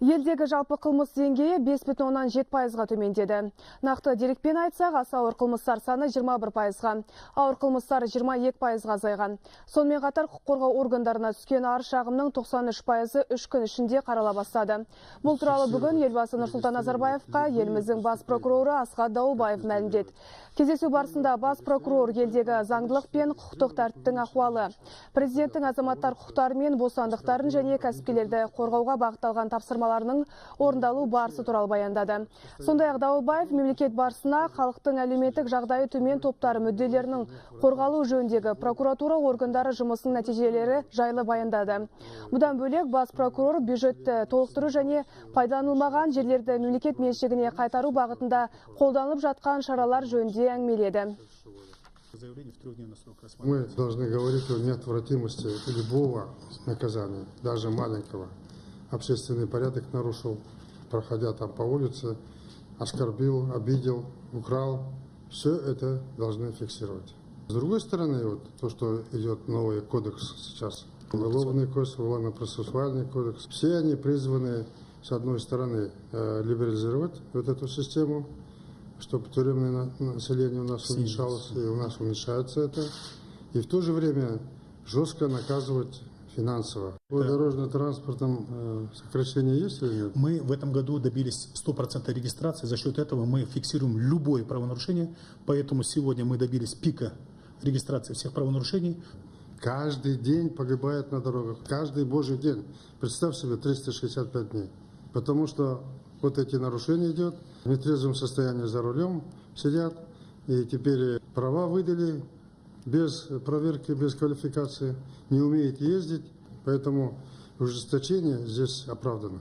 Елдегі жалпы қылмыс деңгейі 5,7%-ға төмендеді. Нақты дерекпен айтсақ, аса ауыр қылмыстар саны 21%-ға, ауыр қылмыстар 22%-ға азайған. Сонымен қатар құқық қорғау органдарына түскен арыз шағымның 93%-ы 3 күн ішінде қарала бастады. Бұл туралы бүгін елбасы Нұрсұлтан Назарбаевқа еліміздің бас прокуроры Асхат Дауылбаев мәлімдеді. Кездесу барысында бас прокурор елдегі заңдылық пен құқықтық тәртіптің ахуалы, президенттің азаматтар құқықтары мен бостандықтарын және кәсіпкерлерді қорғауға бағытталған тапсырмаларының орындалу барысы туралы баяндады. Сондай-ақ Дауылбаев мемлекет барысына халықтың әлеуметтік жағдайы төмен топтары мүдделерінің қорғалу жөніндегі прокуратура органдары жұмысының нәтижелері жайлы баяндады. Бұдан бөлек бас прокурор бюджетті толықтыру және пайдаланылмаған жерлерді мемлекет меншігіне қайтару бағытында қолданылып жатқан шаралар жөнінде әңгімеледі. Мы должны говорить о неотвратимости любого наказания, даже маленького. Общественный порядок нарушил, проходя там по улице, оскорбил, обидел, украл. Все это должны фиксировать. С другой стороны, вот то, что идет новый кодекс сейчас, уголовный кодекс, уголовно-процессуальный кодекс, все они призваны, с одной стороны, либерализировать вот эту систему, чтобы тюремное население у нас уменьшалось, и у нас уменьшается это, и в то же время жестко наказывать финансово. По дорожно-транспортном сокращение есть или нет? Мы в этом году добились 100% регистрации, за счет этого мы фиксируем любое правонарушение, поэтому сегодня мы добились пика регистрации всех правонарушений. Каждый день погибает на дорогах, каждый божий день. Представь себе 365 дней, потому что вот эти нарушения идет, в нетрезвом состоянии за рулем сидят, и теперь права выдали без проверки, без квалификации, не умеет ездить, поэтому ужесточение здесь оправдано.